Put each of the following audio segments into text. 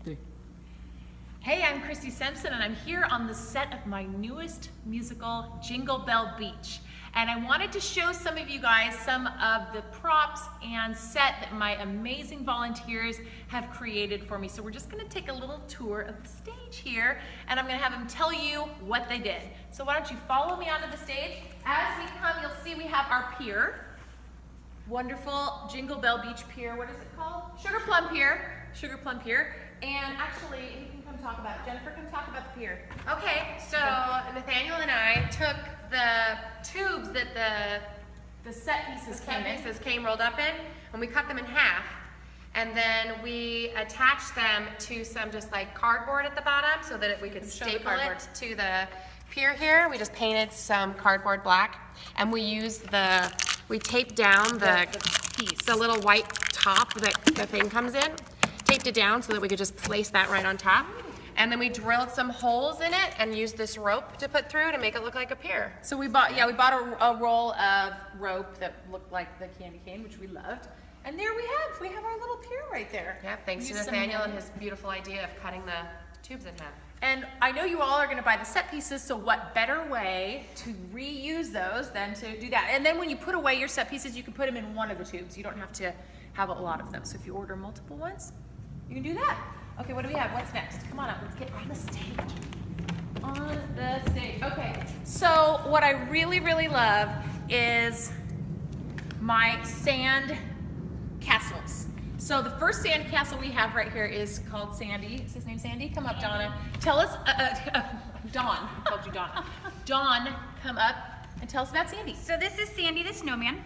3. Hey, I'm Christy Simpson, and I'm here on the set of my newest musical, Jingle Bell Beach. And I wanted to show some of you guys some of the props and set that my amazing volunteers have created for me. So we're just gonna take a little tour of the stage here, and I'm gonna have them tell you what they did. So why don't you follow me onto the stage. As we come, you'll see we have our pier. Wonderful Jingle Bell Beach Pier. What is it called? Sugar Plum Pier. Sugar Plum Pier. And actually, you can come talk about it. Jennifer, come talk about the pier. Okay, so Nathaniel and I took the tubes that The set pieces came rolled up in, and we cut them in half. And then we attached them to some just like cardboard at the bottom so that we could staple it to the pier here. We just painted some cardboard black, and we taped down the little white top that the thing comes in. Taped it down so that we could just place that right on top. And then we drilled some holes in it and used this rope to put through to make it look like a pier. So we bought a roll of rope that looked like the candy cane, which we loved. And there we have our little pier right there. Yeah, thanks to Nathaniel and his beautiful idea of cutting the tubes in half. And I know you all are gonna buy the set pieces, so what better way to reuse those than to do that? And then when you put away your set pieces, you can put them in one of the tubes. You don't have to have a lot of them. So if you order multiple ones, you can do that. Okay, what do we have? What's next? Come on up, let's get on the stage. On the stage. Okay, so what I really, really love is my sand castles. So the first sand castle we have right here is called Sandy. Is his name Sandy? Come up, Donna. Tell us, Dawn, I called you Donna. Dawn, come up and tell us about Sandy. So this is Sandy the Snowman,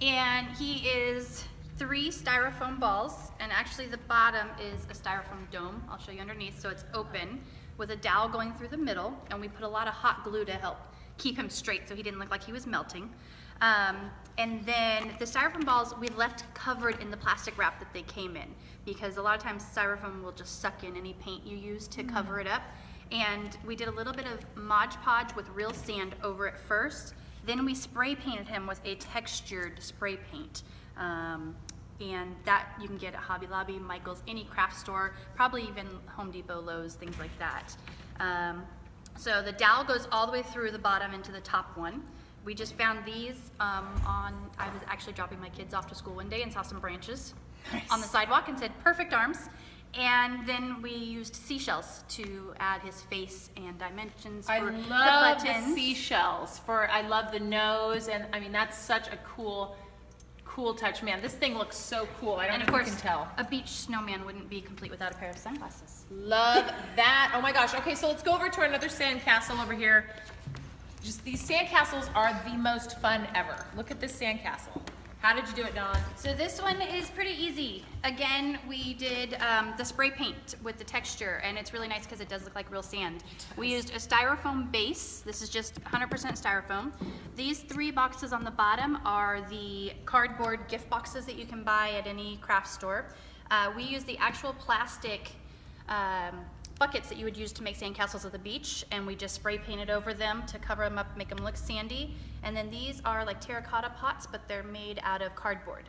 and he is 3 styrofoam balls, and actually the bottom is a styrofoam dome. I'll show you underneath. So it's open with a dowel going through the middle, and we put a lot of hot glue to help keep him straight so he didn't look like he was melting. And then the styrofoam balls we left covered in the plastic wrap that they came in, because a lot of times styrofoam will just suck in any paint you use to cover it up. And we did a little bit of Mod Podge with real sand over it first. Then we spray painted him with a textured spray paint. And that you can get at Hobby Lobby, Michael's, any craft store, probably even Home Depot, Lowe's, things like that. So the dowel goes all the way through the bottom into the top one. We just found these I was actually dropping my kids off to school one day and saw some branches on the sidewalk and said, perfect arms. And then we used seashells to add his face and dimensions for the buttons. I love the seashells. I love the nose, and I mean, that's such a cool touch. Man, this thing looks so cool. I don't know if you can tell. A beach snowman wouldn't be complete without a pair of sunglasses. Love that. Oh my gosh. Okay, so let's go over to another sandcastle over here. Just these sandcastles are the most fun ever. Look at this sandcastle. How did you do it, Dawn? So this one is pretty easy. Again, we did the spray paint with the texture, and it's really nice because it does look like real sand. We used a styrofoam base. This is just 100% styrofoam. These 3 boxes on the bottom are the cardboard gift boxes that you can buy at any craft store. We use the actual plastic buckets that you would use to make sandcastles at the beach, and we just spray painted over them to cover them up, make them look sandy. And then these are like terracotta pots, but they're made out of cardboard.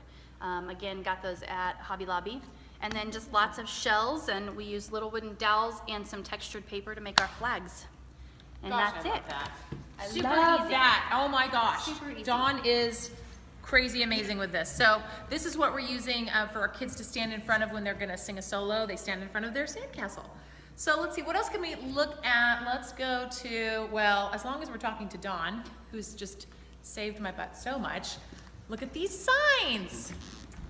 Again, got those at Hobby Lobby. And then just lots of shells, and we use little wooden dowels and some textured paper to make our flags. And that's it. I love that. Oh my gosh. Super easy. Dawn is crazy amazing with this. So this is what we're using for our kids to stand in front of when they're gonna sing a solo. They stand in front of their sandcastle. So let's see, what else can we look at? Let's go to, well, as long as we're talking to Dawn, who's just saved my butt so much, look at these signs.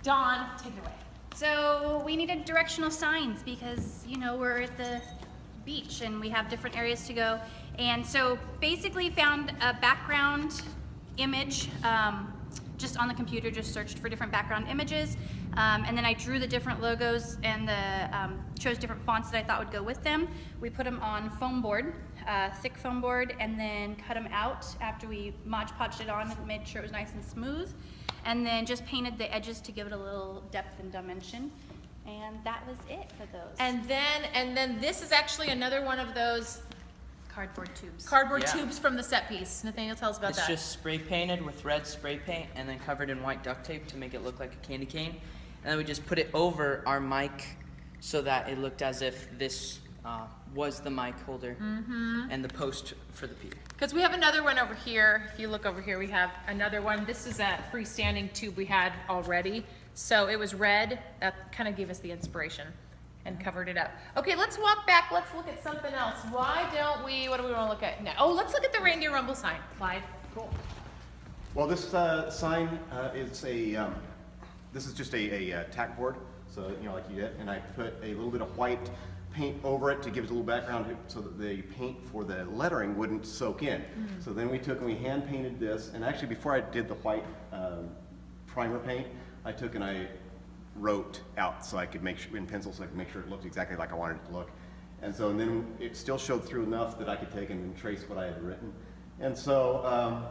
Dawn, take it away. So we needed directional signs because, you know, we're at the beach and we have different areas to go. And so basically found a background image just on the computer, just searched for different background images. And then I drew the different logos and chose different fonts that I thought would go with them. We put them on foam board, thick foam board, and then cut them out after we Mod Podged it on and made sure it was nice and smooth. And then just painted the edges to give it a little depth and dimension. And that was it for those. And then this is actually another one of those cardboard tubes. Tubes from the set piece. Nathaniel, tell us about that. It's just spray painted with red spray paint and then covered in white duct tape to make it look like a candy cane. And then we just put it over our mic so that it looked as if this was the mic holder and the post for the pier. Because we have another one over here. If you look over here, we have another one. This is a freestanding tube we had already. So it was red. That kind of gave us the inspiration and covered it up. Okay, let's walk back. Let's look at something else. Why don't we, what do we want to look at now? Oh, let's look at the Reindeer Rumble sign. Clyde, cool. Well, this sign is this is just a tack board. So, you know, like you did, and I put a little bit of white paint over it to give it a little background so that the paint for the lettering wouldn't soak in. So then we took and we hand painted this, and actually before I did the white primer paint, I took and I wrote out so I could make sure, in pencil, so I could make sure it looked exactly like I wanted it to look. And so and then it still showed through enough that I could take and trace what I had written. And so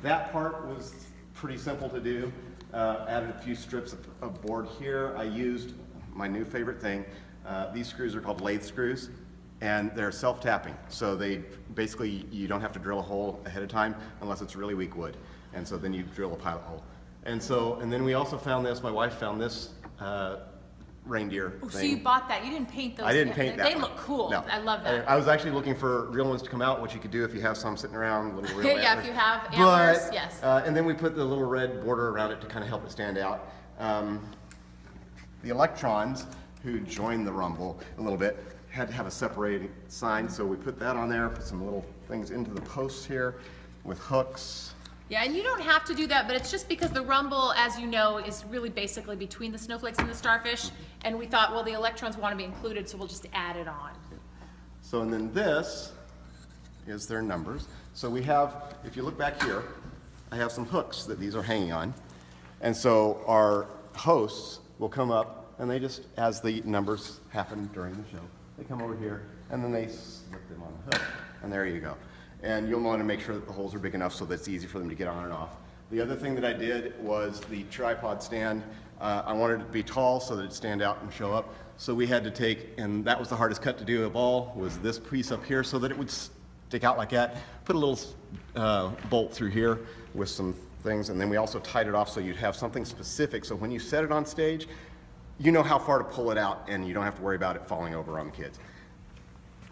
that part was pretty simple to do. Added a few strips of board here. I used my new favorite thing. These screws are called lathe screws, and they're self-tapping. So they basically, you don't have to drill a hole ahead of time unless it's really weak wood. And so then you drill a pilot hole. And so, and then we also found this, my wife found this reindeer thing. So you bought that. You didn't paint those. I didn't paint that They one. look cool. No. I love that. I was actually looking for real ones to come out, which you could do if you have some sitting around, little real Yeah, antlers. if you have antlers, But, yes. And then we put the little red border around it to kind of help it stand out. The electrons, who joined the Rumble a little bit, had to have a separating sign, so we put that on there, put some little things into the posts here with hooks. Yeah, and you don't have to do that, but it's just because the Rumble, as you know, is really basically between the snowflakes and the starfish, and we thought, well, the electrons want to be included, so we'll just add it on. So, and then this is their numbers. So we have, if you look back here, I have some hooks that these are hanging on. And so our hosts will come up, and they just, as the numbers happen during the show, they come over here, and then they slip them on the hook, and there you go. And you'll want to make sure that the holes are big enough so that it's easy for them to get on and off. The other thing that I did was the tripod stand. I wanted it to be tall so that it'd stand out and show up. So we had to take, and that was the hardest cut to do of all, was this piece up here so that it would stick out like that. Put a little bolt through here with some things, and then we also tied it off so you'd have something specific. So when you set it on stage, you know how far to pull it out, and you don't have to worry about it falling over on the kids.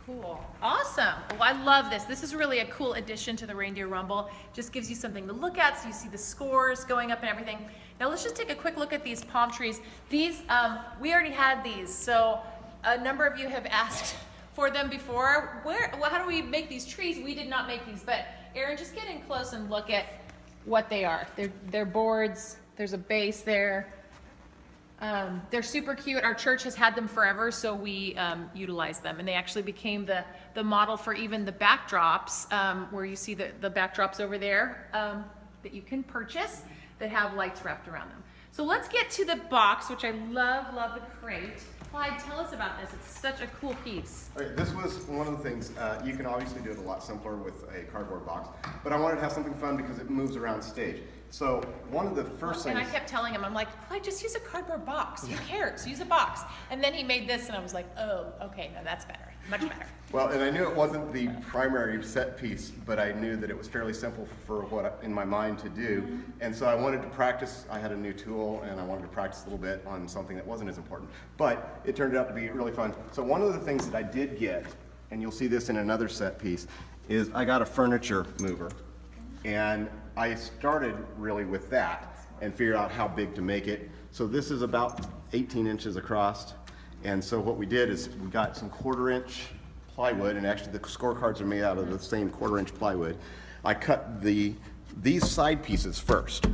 Cool. Awesome. Well, I love this. This is really a cool addition to the Reindeer Rumble. Just gives you something to look at, so you see the scores going up and everything. Now let's just take a quick look at these palm trees. These, we already had these, so a number of you have asked for them before. Well, how do we make these trees? We did not make these, but Aaron, just get in close and look at what they are. They're boards. There's a base there. They're super cute. Our church has had them forever, so we utilize them, and they actually became the model for even the backdrops, where you see the backdrops over there that you can purchase that have lights wrapped around them. So let's get to the box, which I love the crate. Clyde, tell us about this. It's such a cool piece. Okay, this was one of the things, you can obviously do it a lot simpler with a cardboard box, but I wanted to have something fun because it moves around stage. So one of the first things... And I kept telling him, I'm like, Clyde, just use a cardboard box. Who cares? Use a box. And then he made this, and I was like, oh, okay, no, that's better. Much better. Well, and I knew it wasn't the primary set piece, but I knew that it was fairly simple for what in my mind to do. And so I wanted to practice. I had a new tool, and I wanted to practice a little bit on something that wasn't as important. But it turned out to be really fun. So one of the things that I did get, and you'll see this in another set piece, is I got a furniture mover. And I started really with that and figured out how big to make it. So this is about 18 inches across. And so what we did is we got some 1/4-inch plywood, and actually the scorecards are made out of the same 1/4-inch plywood. I cut these side pieces first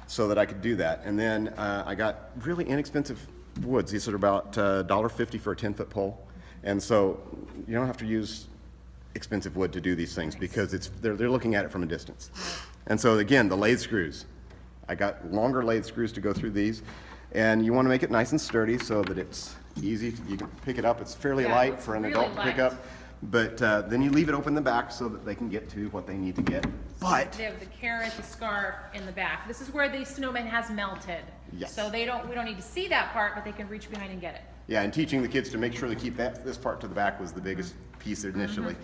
so that I could do that. And then I got really inexpensive woods. These are about $1.50 for a 10-foot pole. And so you don't have to use expensive wood to do these things because they're looking at it from a distance. And so again, the lathe screws. I got longer lathe screws to go through these, and you want to make it nice and sturdy so that it's easy. You can pick it up. It's fairly light for an adult to pick up, but then you leave it open in the back so that they can get to what they need to get. But they have the carrot, the scarf in the back. This is where the snowman has melted. Yes. So we don't need to see that part, but they can reach behind and get it. yeah, and teaching the kids to make sure they keep this part to the back was the biggest piece initially.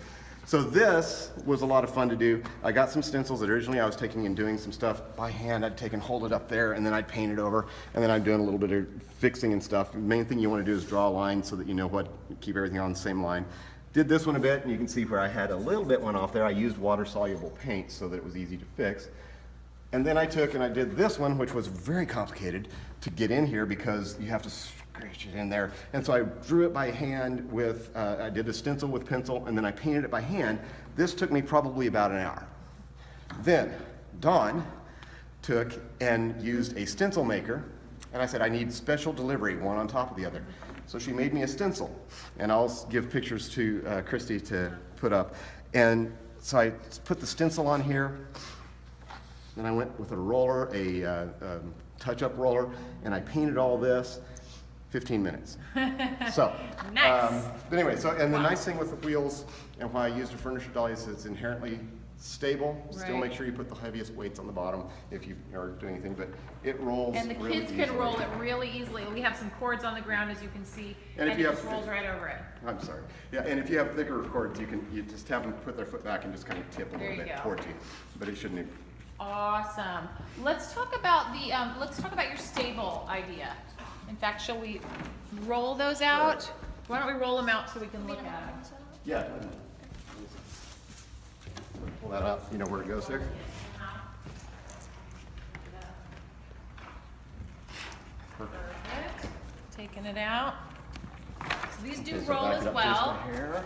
So this was a lot of fun to do. I got some stencils that originally I was taking and doing some stuff by hand. I'd take and hold it up there, and then I'd paint it over, and then I'm doing a little bit of fixing and stuff. The main thing you want to do is draw a line so that you know what, keep everything on the same line. Did this one a bit, and you can see where I had a little bit went off there. I used water-soluble paint so that it was easy to fix. And then I took and I did this one, which was very complicated to get in here because you have to scratch it in there. And so I drew it by hand with, I did a stencil with pencil, and then I painted it by hand. This took me probably about an hour. Then Dawn took and used a stencil maker, and I said, I need special delivery, one on top of the other. So she made me a stencil, and I'll give pictures to Christy to put up. And so I put the stencil on here, then I went with a roller, a touch-up roller, and I painted all this, 15 minutes. So, Nice. but anyway, so, and the nice thing with the wheels, and why I used a furniture dolly is it's inherently stable. Still Right. make sure you put the heaviest weights on the bottom if you are doing anything, but it rolls And the really kids can easily. roll it really easily. We have some cords on the ground, as you can see, And and if it you just have- rolls right over it. I'm sorry. Yeah, and if you have thicker cords, you just have them put their foot back and just kind of tip a There little you bit go. towards you. But it shouldn't. Awesome. Let's talk about the let's talk about your stable idea. In fact, shall we roll those out? Why don't we roll them out so we can look at them? Yeah. Pull that up. You know where it goes there? Perfect. Taking it out. So these do Okay, so roll back as it up well. just a hair.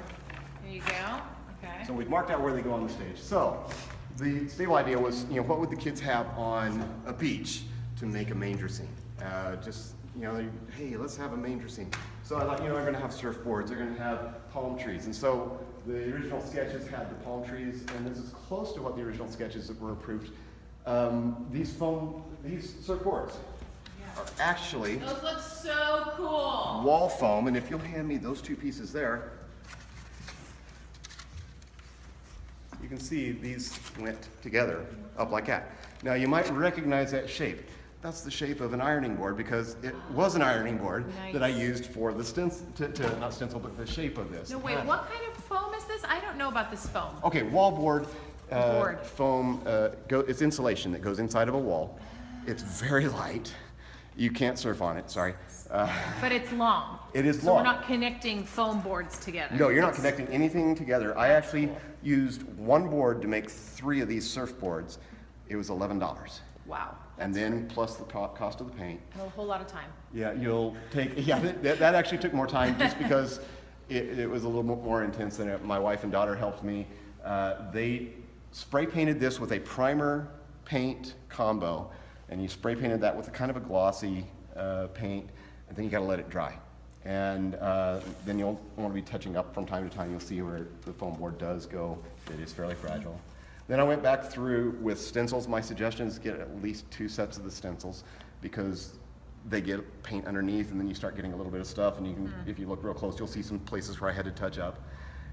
There you go. Okay. So we've marked out where they go on the stage. So the stable idea was, you know, what would the kids have on a beach to make a manger scene? Just, you know, hey, let's have a manger scene. So I thought, you know, they're going to have surfboards, they're going to have palm trees. And so the original sketches had the palm trees, and this is close to what the original sketches that were approved. These surfboards are actually Those look so cool. wall foam, and if you'll hand me those two pieces there, you can see these went together up like that. Now you might recognize that shape. That's the shape of an ironing board because it was an ironing board that I used for the stencil, not stencil, but the shape of this. No, wait, what kind of foam is this? I don't know about this foam. Okay, wallboard Board. foam, it's insulation that goes inside of a wall. It's very light. You can't surf on it, sorry. But it's long. It is So we're long. not connecting foam boards together. No, you're not connecting anything together. I actually used one board to make 3 of these surfboards. It was $11. Wow. And then plus the cost of the paint. A whole lot of time. Yeah, you'll take, yeah, that actually took more time just because it was a little more intense than it. My wife and daughter helped me. They spray painted this with a primer paint combo, and you spray painted that with a kind of a glossy paint, and then you gotta let it dry. And then you'll want to be touching up from time to time. You'll see where the foam board does go. It is fairly fragile. Then I went back through with stencils. My suggestion is get at least 2 sets of the stencils because they get paint underneath and then you start getting a little bit of stuff, and you can, if you look real close, you'll see some places where I had to touch up.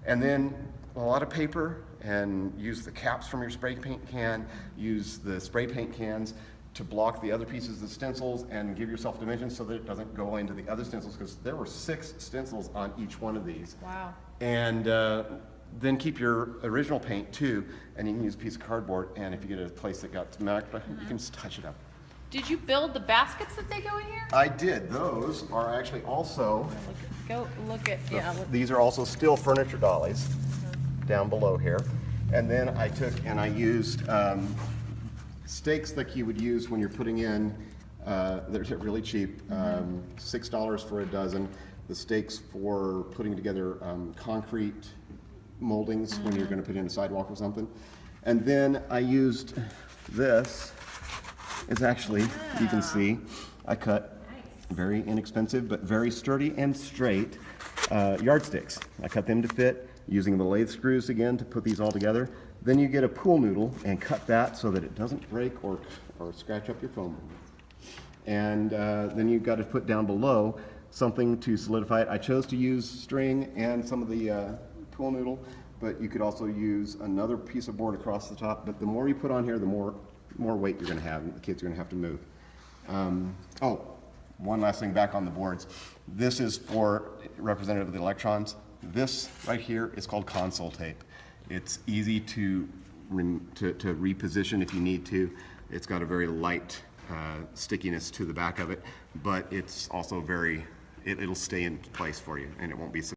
And then a lot of paper, and use the caps from your spray paint can, use the spray paint cans to block the other pieces of the stencils and give yourself dimensions so that it doesn't go into the other stencils, because there were 6 stencils on each one of these. Wow. And then keep your original paint too, and you can use a piece of cardboard, and if you get a place that got marked, you can just touch it up. Did you build the baskets that they go in here? I did. Those are actually also, Go look at, yeah. Look. these are also still furniture dollies down below here. And then I took and I used stakes like you would use when you're putting in, they're really cheap, $6 for a dozen. The stakes for putting together concrete moldings when you're going to put in a sidewalk or something. And then I used this. It's actually, you can see, I cut very inexpensive but very sturdy and straight yardsticks. I cut them to fit using the lathe screws again to put these all together. Then you get a pool noodle and cut that so that it doesn't break or scratch up your foam. And then you've got to put down below something to solidify it. I chose to use string and some of the pool noodle, but you could also use another piece of board across the top. But the more you put on here, the more weight you're going to have, and the kids are going to have to move. Oh, one last thing back on the boards. This is for representative of the electrons. This right here is called console tape. It's easy to reposition if you need to. It's got a very light stickiness to the back of it, but it's also it'll stay in place for you and it won't be